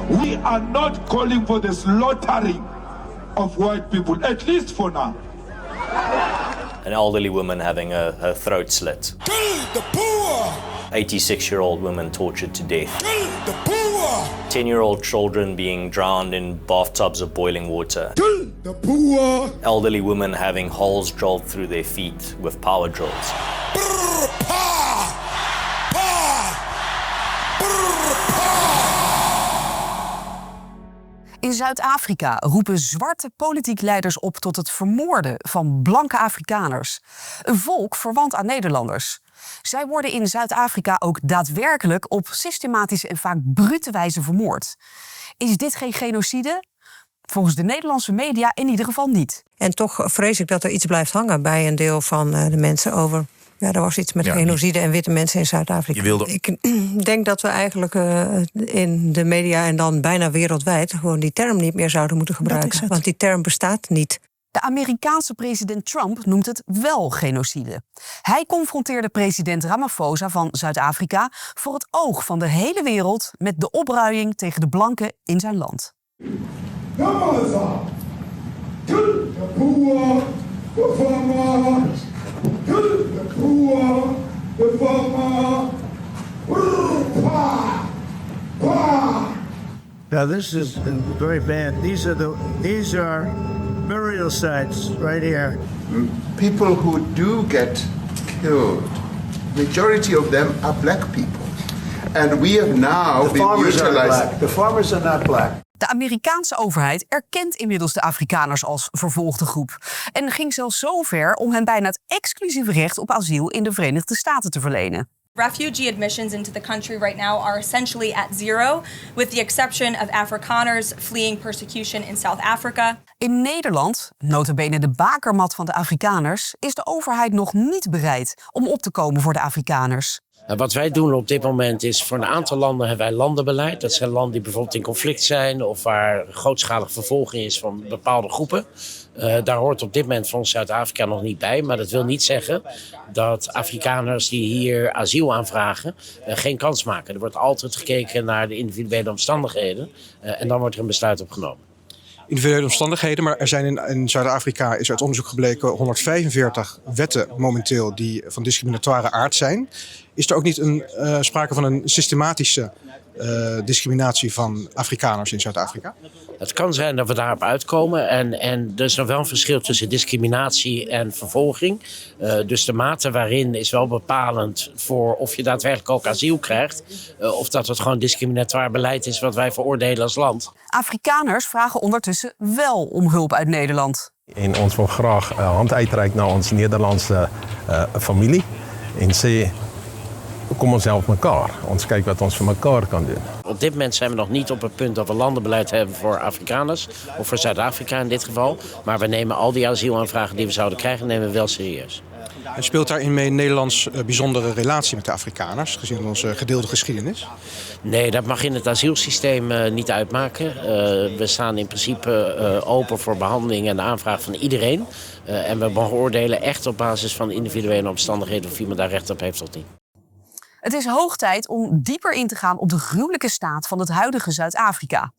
We are not calling for the slaughtering of white people, at least for now. An elderly woman having her throat slit. Kill the poor! 86-year-old woman tortured to death. Kill the poor! 10-year-old children being drowned in bathtubs of boiling water. Kill the poor! Elderly women having holes drilled through their feet with power drills. Brr, pa! Pa! Brr, pa! In Zuid-Afrika roepen zwarte politiek leiders op tot het vermoorden van blanke Afrikaners. Een volk verwant aan Nederlanders. Zij worden in Zuid-Afrika ook daadwerkelijk op systematische en vaak brute wijze vermoord. Is dit geen genocide? Volgens de Nederlandse media in ieder geval niet. En toch vrees ik dat er iets blijft hangen bij een deel van de mensen over... Ja, er was iets met genocide en witte mensen in Zuid-Afrika. Ik denk dat we eigenlijk in de media en dan bijna wereldwijd... gewoon die term niet meer zouden moeten gebruiken. Want die term bestaat niet. De Amerikaanse president Trump noemt het wel genocide. Hij confronteerde president Ramaphosa van Zuid-Afrika voor het oog van de hele wereld met de opruiing tegen de blanken in zijn land. Now this is very bad. These are burial sites right here. People who do get killed, majority of them are black people. And we have now been utilized. The farmers are not black. De Amerikaanse overheid erkent inmiddels de Afrikaners als vervolgde groep. En ging zelfs zo ver om hen bijna het exclusieve recht op asiel in de Verenigde Staten te verlenen. Refugee admissions into the country right now are essentially at zero, with the exception of Afrikaners fleeing persecution in South Africa. In Nederland, nota bene de bakermat van de Afrikaners, is de overheid nog niet bereid om op te komen voor de Afrikaners. Wat wij doen op dit moment is, voor een aantal landen hebben wij landenbeleid. Dat zijn landen die bijvoorbeeld in conflict zijn of waar grootschalige vervolging is van bepaalde groepen. Daar hoort op dit moment voor ons Zuid-Afrika nog niet bij. Maar dat wil niet zeggen dat Afrikaners die hier asiel aanvragen geen kans maken. Er wordt altijd gekeken naar de individuele omstandigheden en dan wordt er een besluit op genomen. Individuele omstandigheden, maar er zijn in Zuid-Afrika is uit onderzoek gebleken 145 wetten momenteel die van discriminatoire aard zijn. Is er ook niet sprake van een systematische discriminatie van Afrikaners in Zuid-Afrika? Het kan zijn dat we daarop uitkomen en er is nog wel een verschil tussen discriminatie en vervolging. Dus de mate waarin is wel bepalend voor of je daadwerkelijk ook asiel krijgt. Of dat het gewoon discriminatoire beleid is wat wij veroordelen als land. Afrikaners vragen ondertussen wel om hulp uit Nederland. En ons wil graag hand uitreik naar ons Nederlandse familie en sê kom ons help mekaar. Ons kyk wat ons vir mekaar kan doen. Op dit moment zijn we nog niet op het punt dat we landenbeleid hebben voor Afrikaners of voor Zuid-Afrika in dit geval. Maar we nemen al die asielaanvragen die we zouden krijgen, nemen we wel serieus. En speelt daarin mee Nederlands bijzondere relatie met de Afrikaners, gezien onze gedeelde geschiedenis? Nee, dat mag in het asielsysteem niet uitmaken. We staan in principe open voor behandeling en de aanvraag van iedereen. En we beoordelen echt op basis van individuele omstandigheden of iemand daar recht op heeft of niet. Het is hoog tijd om dieper in te gaan op de gruwelijke staat van het huidige Zuid-Afrika.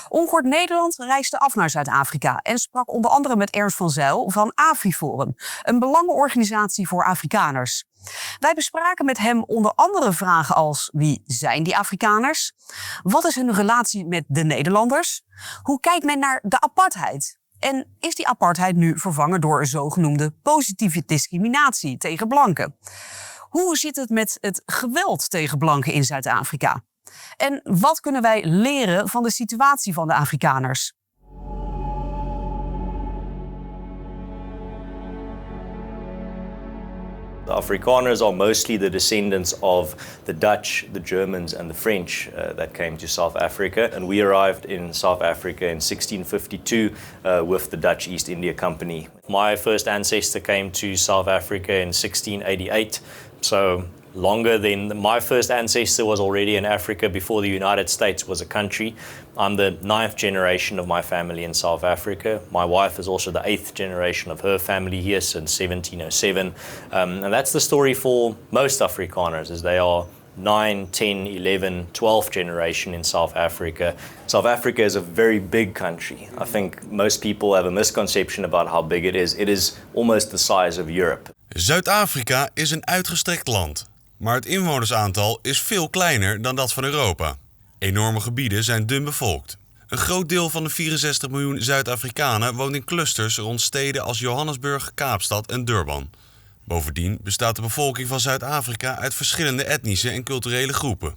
Ongehoord Nederland reisde af naar Zuid-Afrika en sprak onder andere met Ernst van Zyl van Forum, een belangenorganisatie voor Afrikaners. Wij bespraken met hem onder andere vragen als: wie zijn die Afrikaners? Wat is hun relatie met de Nederlanders? Hoe kijkt men naar de apartheid? En is die apartheid nu vervangen door zogenoemde positieve discriminatie tegen blanken? Hoe zit het met het geweld tegen blanken in Zuid-Afrika? En wat kunnen wij leren van de situatie van de Afrikaners? The Afrikaners are mostly the descendants of the Dutch, the Germans and the French that came to South Africa. And we arrived in South Africa in 1652 with the Dutch East India Company. My first ancestor came to South Africa in 1688. So longer than my first ancestor was already in Africa before the United States was a country. I'm the 9th generation of my family in South Africa. My wife is also the 8th generation of her family here since 1707. And that's the story for most Afrikaners, is they are 9, 10, 11, 12 generation in South Africa. South Africa is a very big country. I think most people have a misconception about how big it is. It is almost the size of Europe. Zuid-Afrika is een uitgestrekt land, maar het inwonersaantal is veel kleiner dan dat van Europa. Enorme gebieden zijn dun bevolkt. Een groot deel van de 64 miljoen Zuid-Afrikanen woont in clusters rond steden als Johannesburg, Kaapstad en Durban. Bovendien bestaat de bevolking van Zuid-Afrika uit verschillende etnische en culturele groepen.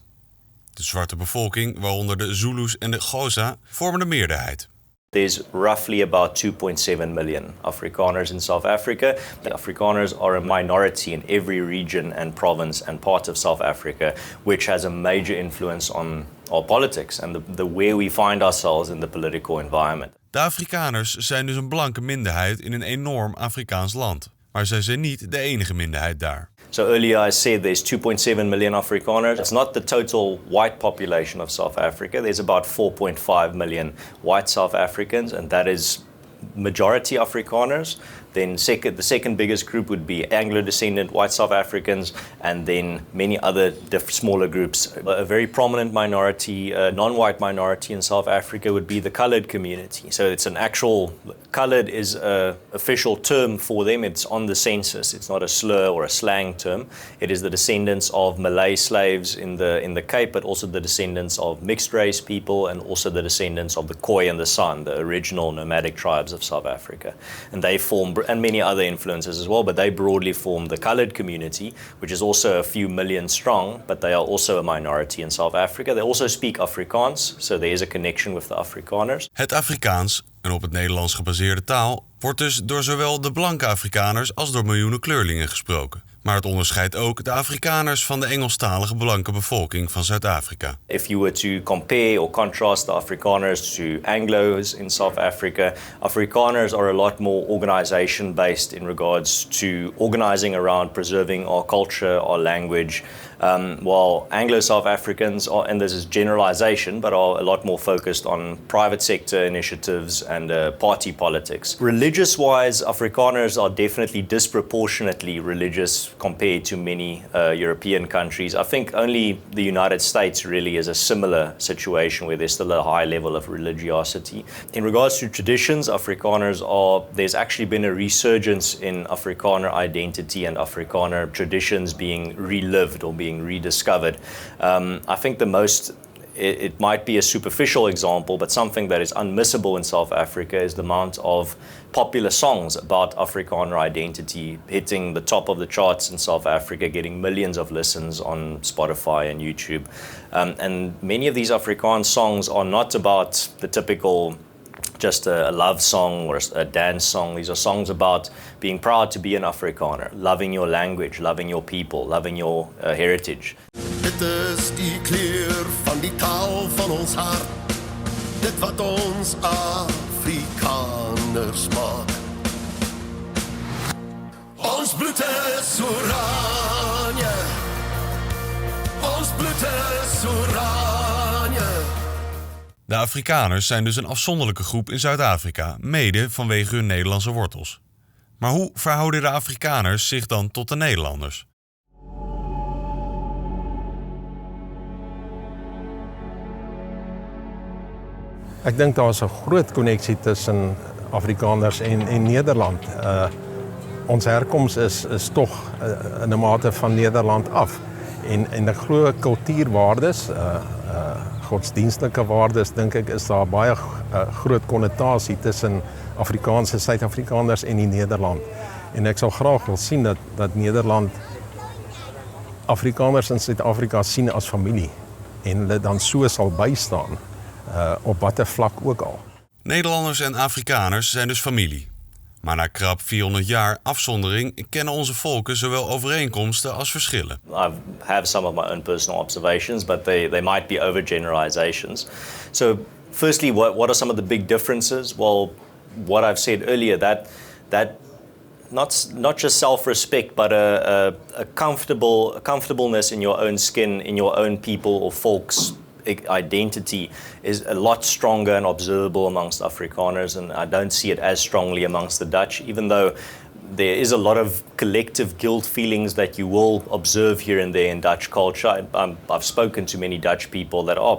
De zwarte bevolking, waaronder de Zulus en de Xhosa, vormen de meerderheid. There's roughly about 2.7 million Afrikaners in South Africa. The Afrikaners are a minority in every region and province and part of South Africa, which has a major influence on our politics and the where we find ourselves in the political environment. De Afrikaners zijn dus een blanke minderheid in een enorm Afrikaans land. Maar zij zijn niet de enige minderheid daar. So earlier I said there's 2.7 million Afrikaners. It's not the total white population of South Africa. There's about 4.5 million white South Africans, and that is majority Afrikaners. Then the second biggest group would be Anglo-descendant white South Africans, and then many other smaller groups. A very prominent minority, non-white minority in South Africa would be the coloured community. So it's an actual, coloured is an official term for them. It's on the census. It's not a slur or a slang term. It is the descendants of Malay slaves in the Cape, but also the descendants of mixed race people, and also the descendants of the Khoi and the San, the original nomadic tribes of South Africa. And they form, and many other influences as well, but they broadly form the coloured community, which is also a few million strong, but they are also a minority in South Africa. They also speak Afrikaans, so there is a connection with the Afrikaners. Het Afrikaans, een op het Nederlands gebaseerde taal, wordt dus door zowel de blanke Afrikaners als door miljoenen kleurlingen gesproken. Maar het onderscheidt ook de Afrikaners van de Engelstalige blanke bevolking van Zuid-Afrika. If you were to compare or contrast the Afrikaners to Anglos in South Africa, Afrikaners are a lot more organization-based in regards to organizing around preserving our culture, our language, while Anglo-South Africans are, and this is generalization, but are a lot more focused on private sector initiatives and party politics. Religious-wise, Afrikaners are definitely disproportionately religious compared to many European countries. I think only the United States really is a similar situation where there's still a high level of religiosity. In regards to traditions, there's actually been a resurgence in Afrikaner identity and Afrikaner traditions being relived or being rediscovered. I think it might be a superficial example, but something that is unmissable in South Africa is the amount of popular songs about Afrikaner identity hitting the top of the charts in South Africa, getting millions of listens on Spotify and YouTube. And many of these Afrikaans songs are not about the typical just a love song or a dance song. These are songs about being proud to be an Afrikaner, loving your language, loving your people, loving your heritage. Dit is die kleur van die taal van ons hart. Dit wat ons Afrikaners maak. Ons bloed is oranje. Ons bloed is oranje. De Afrikaners zijn dus een afzonderlijke groep in Zuid-Afrika, mede vanwege hun Nederlandse wortels. Maar hoe verhouden de Afrikaners zich dan tot de Nederlanders? Ek dink daar is 'n groot koneksie tussen Afrikaners en Nederland. Ons herkoms is tog in 'n mate van Nederland af. En ek glo kultuurwaardes, godsdienstlike waardes, dink ek is daar baie groot konnotasie tussen Afrikaanse Suid-Afrikaners en die Nederland. En ek sal graag wil sien dat Nederland Afrikaners in Suid-Afrika sien as familie en hulle dan so sal bystaan op watter vlak ook al. Nederlanders en Afrikaners zijn dus familie. Maar na krap 400 jaar afzondering kennen onze volken zowel overeenkomsten als verschillen. I have some of my own personal observations, but they might be overgeneralizations. So firstly, what are some of the big differences? Well, what I've said earlier, that not just self-respect, but a comfortableness in your own skin, in your own people or folks' identity is a lot stronger and observable amongst Afrikaners, and I don't see it as strongly amongst the Dutch, even though there is a lot of collective guilt feelings that you will observe here and there in Dutch culture. I've spoken to many Dutch people that are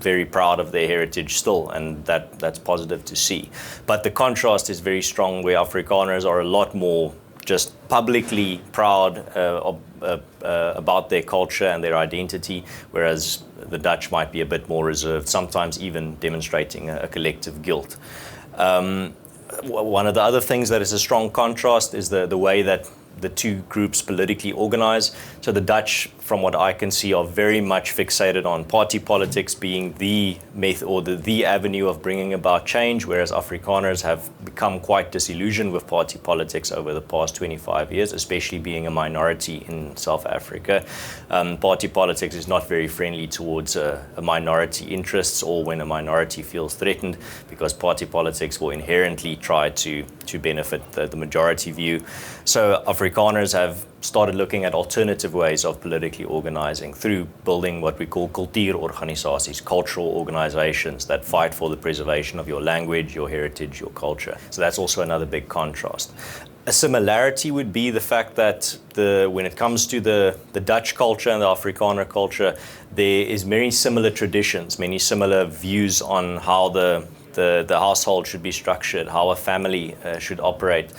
very proud of their heritage still, and that's positive to see. But the contrast is very strong, where Afrikaners are a lot more just publicly proud about their culture and their identity, whereas the Dutch might be a bit more reserved, sometimes even demonstrating a collective guilt. One of the other things that is a strong contrast is the way that the two groups politically organize. So the Dutch, from what I can see, are very much fixated on party politics being the method or the avenue of bringing about change, whereas Afrikaners have become quite disillusioned with party politics over the past 25 years, especially being a minority in South Africa. Party politics is not very friendly towards a minority interests or when a minority feels threatened, because party politics will inherently try to benefit the majority view. So Afrikaners have started looking at alternative ways of politically organizing through building what we call cultuurorganisaties, cultural organizations that fight for the preservation of your language, your heritage, your culture. So that's also another big contrast. A similarity would be the fact that when it comes to the Dutch culture and the Afrikaner culture, there is many similar traditions, many similar views on how the household should be structured, how a family should operate.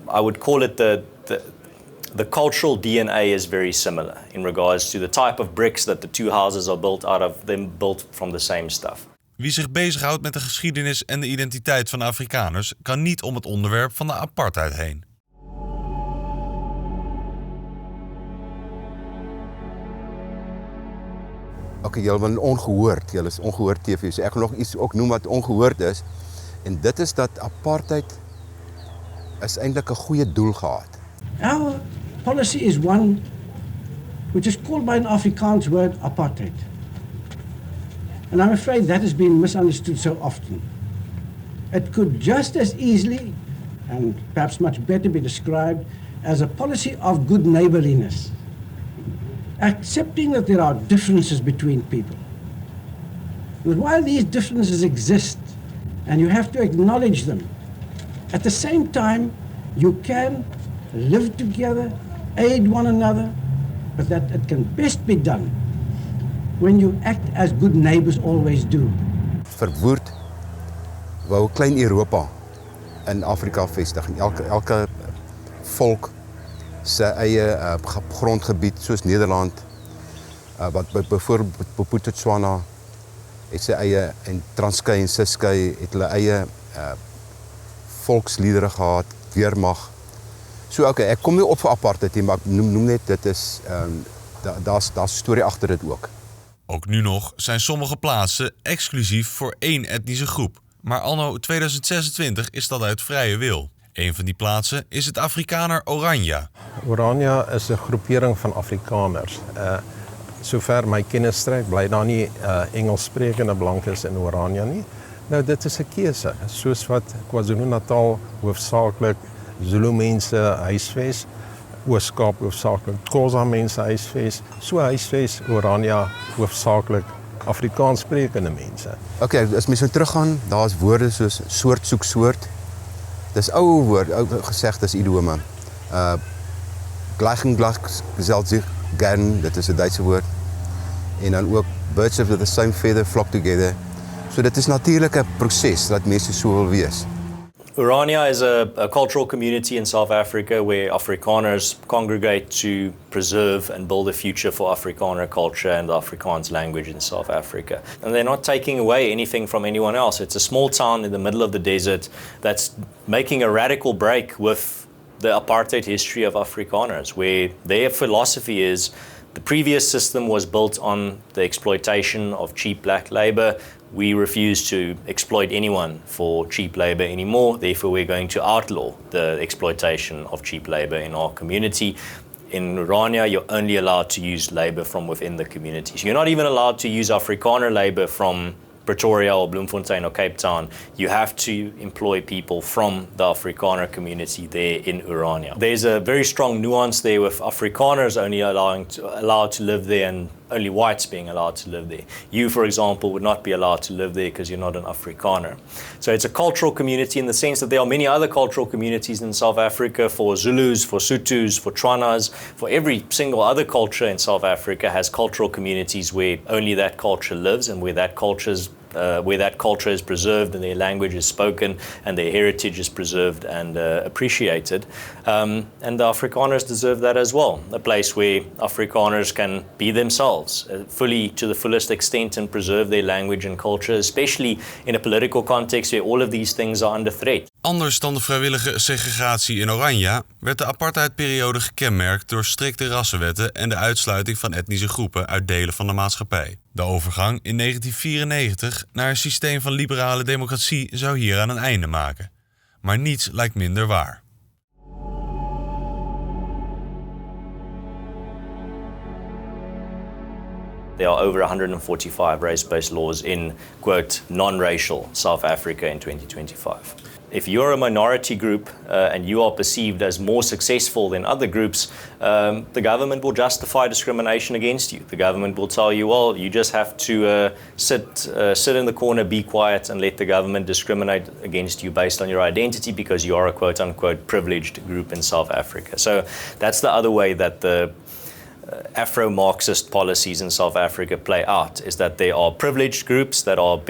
I would call it the cultural DNA is very similar in regards to the type of bricks that the two houses are built out of, them built from the same stuff. Wie zich bezighoudt met de geschiedenis en de identiteit van de Afrikaners kan niet om het onderwerp van de apartheid heen. Oké, julle van Ongehoord. Julle is Ongehoord TV. So ek wil nog iets ook noem wat ongehoord is. En dit is dat apartheid is eintlik 'n goeie doel gehad. Our policy is one which is called by an Afrikaans word apartheid. And I'm afraid that has been misunderstood so often. It could just as easily, and perhaps much better, be described as a policy of good neighborliness. Accepting that there are differences between people. But while these differences exist, and you have to acknowledge them, at the same time, you can live together, aid one another, but that it can best be done when you act as good neighbors always do. Verwoerd wou 'n klein Europa in Afrika vestig. Elke volk sy eie grondgebied, soos Nederland, wat byvoorbeeld Botswana het sy eie, en Transkei en Ciskei het hulle eie volksliedere gehad, weermag. So okay, ek kom nie op vir apartheid nie, maar ek noem net dit is daar's 'n storie agter dit ook. Ook nu nog zijn sommige plaatsen exclusief voor één etnische groep. Maar anno 2026 is dat uit vrije wil. Een van die plaatsen is het Afrikaner Orania. Orania is 'n groepering van Afrikaners. Sover my kennis strek, bly daar nie Engelssprekende blankes in Orania nie. Nou dit is 'n keuse, soos wat KwaZulu-Natal hoofsaaklik Zulu mense huisves, Oos-Kaap hoofsaaklik Xhosa mense huisves, so huisves Orania hoofsaaklik Afrikaanssprekende mense. Okay, as mens nou teruggaan, daar's woorde soos soort soek soort. Dis ou woord, ou gesegdes idiome. Gleich gesellt sich gern, dit is 'n Duitse woord. En dan ook birds of the same feather flock together. So dit is natuurlik 'n proses dat mense so wil wees. Orania is a cultural community in South Africa where Afrikaners congregate to preserve and build a future for Afrikaner culture and the Afrikaans language in South Africa. And they're not taking away anything from anyone else. It's a small town in the middle of the desert that's making a radical break with the apartheid history of Afrikaners, where their philosophy is the previous system was built on the exploitation of cheap black labor. We refuse to exploit anyone for cheap labor anymore. Therefore, we're going to outlaw the exploitation of cheap labor in our community. In Orania, you're only allowed to use labor from within the community. So you're not even allowed to use Afrikaner labor from Pretoria or Bloemfontein or Cape Town. You have to employ people from the Afrikaner community there in Orania. There's a very strong nuance there with Afrikaners only allowed to live there and only whites being allowed to live there. You, for example, would not be allowed to live there because you're not an Afrikaner. So it's a cultural community in the sense that there are many other cultural communities in South Africa for Zulus, for Sothos, for Tswanas, for every single other culture in South Africa has cultural communities where only that culture lives and where that culture is preserved and their language is spoken and their heritage is preserved and appreciated. And the Afrikaners deserve that as well. A place where Afrikaners can be themselves fully to the fullest extent and preserve their language and culture, especially in a political context where all of these things are under threat. Anders dan de vrijwillige segregatie in Orania werd de apartheidperiode gekenmerkt door strikte rassenwetten en de uitsluiting van etnische groepen uit delen van de maatschappij. De overgang in 1994 naar een systeem van liberale democratie zou hieraan een einde maken. Maar niets lijkt minder waar. There are over 145 race-based laws in, quote, non-racial South Africa in 2025. If you're a minority group and you are perceived as more successful than other groups, the government will justify discrimination against you. The government will tell you, well, you just have to sit in the corner, be quiet, and let the government discriminate against you based on your identity because you are a quote-unquote privileged group in South Africa. So that's the other way that the Afro-Marxist policies in South Africa play out, is that there are privileged groups that are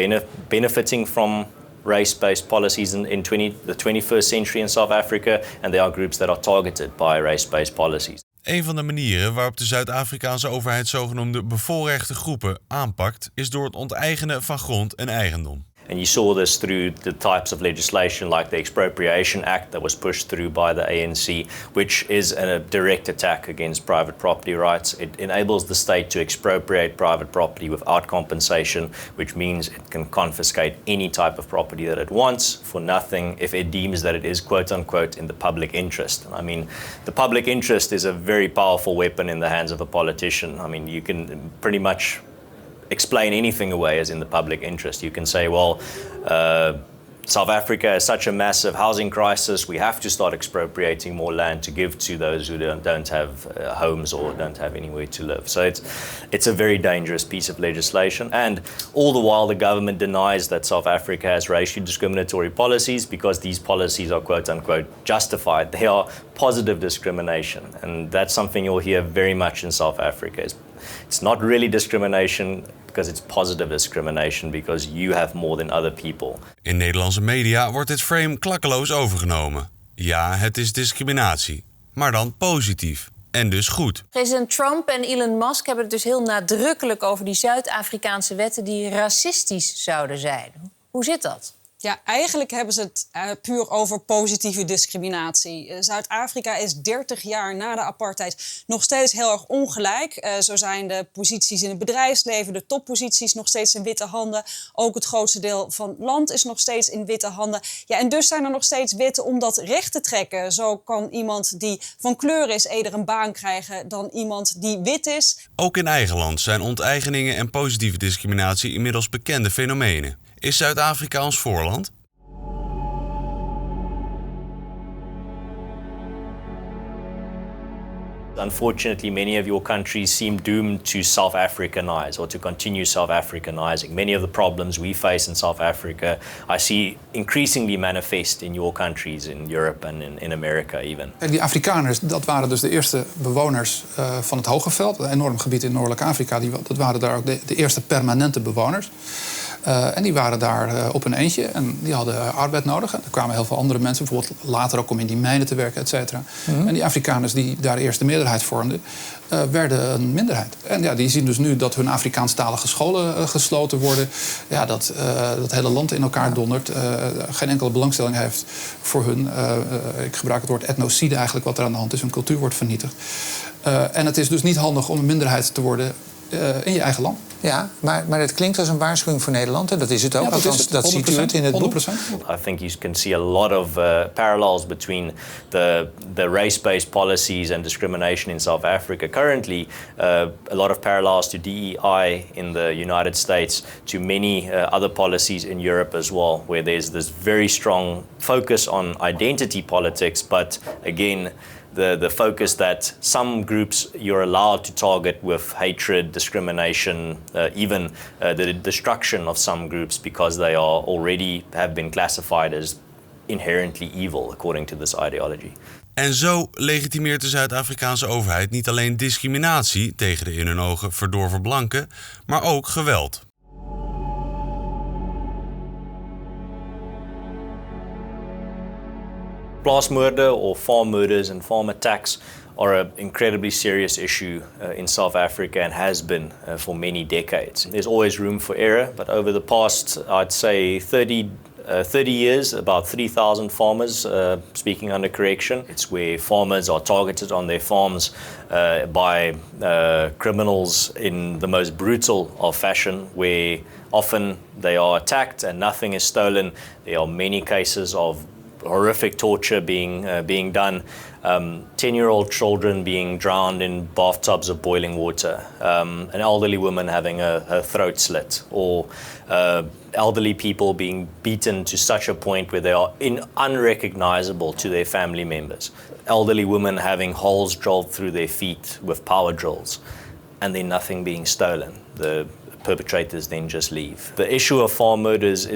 benefiting from race-based policies in the 21st century in South Africa, and there are groups that are targeted by race-based policies. Een van de manieren waarop de Zuid-Afrikaanse overheid zogenoemde bevoorrechte groepen aanpakt, is door het onteigenen van grond en eigendom. And you saw this through the types of legislation like the Expropriation Act that was pushed through by the ANC, which is a direct attack against private property rights. It enables the state to expropriate private property without compensation, which means it can confiscate any type of property that it wants for nothing if it deems that it is quote-unquote in the public interest. I mean, the public interest is a very powerful weapon in the hands of a politician. I mean, you can pretty much explain anything away as in the public interest. You can say, well, South Africa has such a massive housing crisis, we have to start expropriating more land to give to those who don't have homes or don't have anywhere to live. So it's a very dangerous piece of legislation. And all the while the government denies that South Africa has racially discriminatory policies because these policies are quote-unquote justified. They are positive discrimination. And that's something you'll hear very much in South Africa. It's not really discrimination because it's positive discrimination because you have more than other people. In Nederlandse media wordt dit frame klakkeloos overgenomen. Ja, het is discriminatie, maar dan positief en dus goed. President Trump en Elon Musk hebben het dus heel nadrukkelijk over die Zuid-Afrikaanse wetten die racistisch zouden zijn. Hoe zit dat? Ja, eigenlijk hebben ze het puur over positieve discriminatie. Zuid-Afrika is 30 jaar na de apartheid nog steeds heel erg ongelijk. Zo zijn de posities in het bedrijfsleven, de topposities nog steeds in witte handen. Ook het grootste deel van het land is nog steeds in witte handen. Ja, en dus zijn er nog steeds wetten om dat recht te trekken. Zo kan iemand die van kleur is eerder een baan krijgen dan iemand die wit is. Ook in eigen land zijn onteigeningen en positieve discriminatie inmiddels bekende fenomenen. Is Zuid-Afrika ons voorland? Unfortunately, many of your countries seem doomed to South Africanize or to continue South Africanizing. Many of the problems we face in South Africa, I see increasingly manifest in your countries, in Europe and in America even. En die Afrikaners, dat waren dus de eerste bewoners van het Hoge Veld, een enorm gebied in Noordelijk Afrika. Dat waren daar ook de eerste permanente bewoners. En die waren daar op een eentje en die hadden arbeid nodig. En er kwamen heel veel andere mensen, bijvoorbeeld later ook om in die mijnen te werken, et cetera. Mm-hmm. En die Afrikaners die daar eerst de meerderheid vormden, werden een minderheid. En ja, die zien dus nu dat hun Afrikaanstalige scholen gesloten worden. Ja, dat hele land in elkaar dondert. Geen enkele belangstelling heeft voor hun. Ik gebruik het woord etnocide eigenlijk, wat er aan de hand is. Hun cultuur wordt vernietigd. En het is dus niet handig om een minderheid te worden in je eigen land. Ja, maar het klinkt als een waarschuwing voor Nederland. En dat is het ook. Ja, dat ziet u het in het boek. 100%. I think you can see a lot of parallels between the race-based policies and discrimination in South Africa. Currently, a lot of parallels to DEI in the United States, to many other policies in Europe as well, where there's this very strong focus on identity politics, but again, the focus that some groups you're allowed to target with hatred, discrimination, even the destruction of some groups because they have been classified as inherently evil according to this ideology. En zo legitimeert de Zuid-Afrikaanse overheid niet alleen discriminatie tegen de in hun ogen verdorven blanken, maar ook geweld. Plaasmoorde or farm murders and farm attacks are an incredibly serious issue in South Africa and has been for many decades. There's always room for error, but over the past, I'd say 30 years, about 3,000 farmers, speaking under correction. It's where farmers are targeted on their farms by criminals in the most brutal of fashion, where often they are attacked and nothing is stolen. There are many cases of horrific torture being done, 10-year-old children being drowned in bathtubs of boiling water, an elderly woman having her throat slit, or elderly people being beaten to such a point where they are unrecognizable to their family members, elderly women having holes drilled through their feet with power drills, and then nothing being stolen. The perpetrators then just leave. The issue of farm murders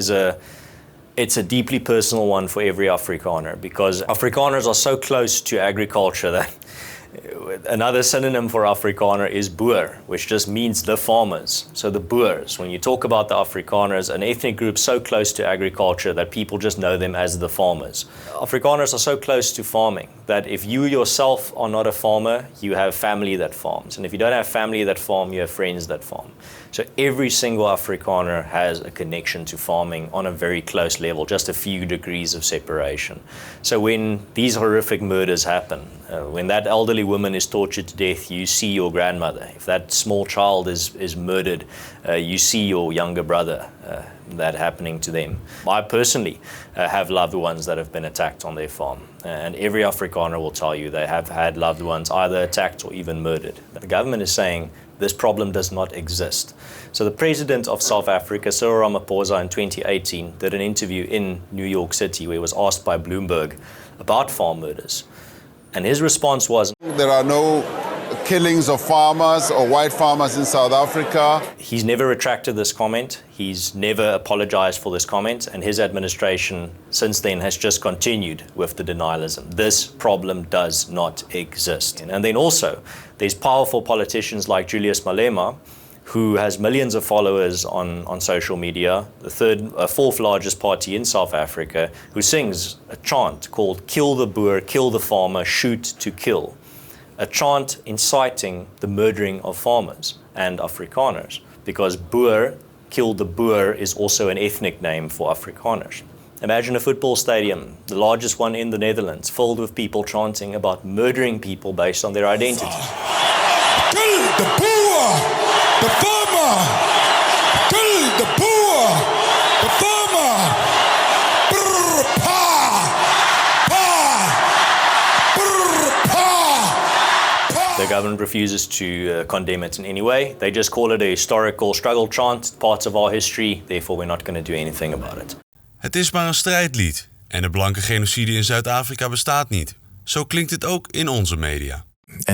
it's a deeply personal one for every Afrikaner, because Afrikaners are so close to agriculture that another synonym for Afrikaner is boer, which just means the farmers. So the boers, when you talk about the Afrikaners, an ethnic group so close to agriculture that people just know them as the farmers. Afrikaners are so close to farming that if you yourself are not a farmer, you have family that farms. And if you don't have family that farm, you have friends that farm. So every single Afrikaner has a connection to farming on a very close level, just a few degrees of separation. So when these horrific murders happen, when that elderly woman is tortured to death, you see your grandmother. If that small child is murdered, you see your younger brother, that happening to them. I personally have loved ones that have been attacked on their farm. And every Afrikaner will tell you they have had loved ones either attacked or even murdered. The government is saying this problem does not exist. So the president of South Africa, Cyril Ramaphosa, in 2018 did an interview in New York City where he was asked by Bloomberg about farm murders. And his response was, there are no killings of farmers or white farmers in South Africa. He's never retracted this comment. He's never apologized for this comment. And his administration since then has just continued with the denialism. This problem does not exist. And then also, there's powerful politicians like Julius Malema, who has millions of followers on social media, the fourth largest party in South Africa, who sings a chant called "Kill the Boer, kill the farmer, shoot to kill." A chant inciting the murdering of farmers and Afrikaners, because Boer, kill the Boer, is also an ethnic name for Afrikaners. Imagine a football stadium, the largest one in the Netherlands, filled with people chanting about murdering people based on their identity. Kill the Boer, the farmer! Kill the Boer, the farmer! Brr, pa! Pa! Brr, pa! The government refuses to condemn it in any way. They just call it a historical struggle chant, parts of our history, therefore we're not going to do anything about it. Het is maar een strijdlied en de blanke genocide in Zuid-Afrika bestaat niet. Zo klinkt het ook in onze media.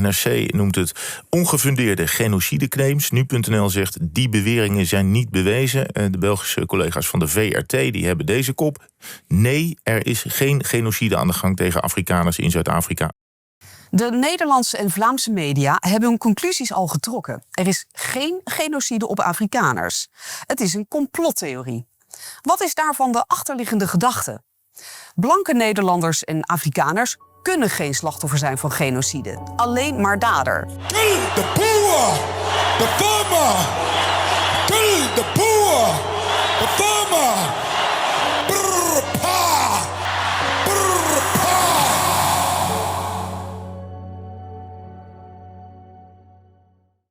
NRC noemt het ongefundeerde genocideclaims. Nu.nl zegt die beweringen zijn niet bewezen. De Belgische collega's van de VRT die hebben deze kop. Nee, er is geen genocide aan de gang tegen Afrikaners in Zuid-Afrika. De Nederlandse en Vlaamse media hebben hun conclusies al getrokken. Er is geen genocide op Afrikaners. Het is een complottheorie. Wat is daarvan de achterliggende gedachte? Blanke Nederlanders en Afrikaners kunnen geen slachtoffer zijn van genocide. Alleen maar dader. Kill the Boer, the farmer! Kill the Boer, the farmer!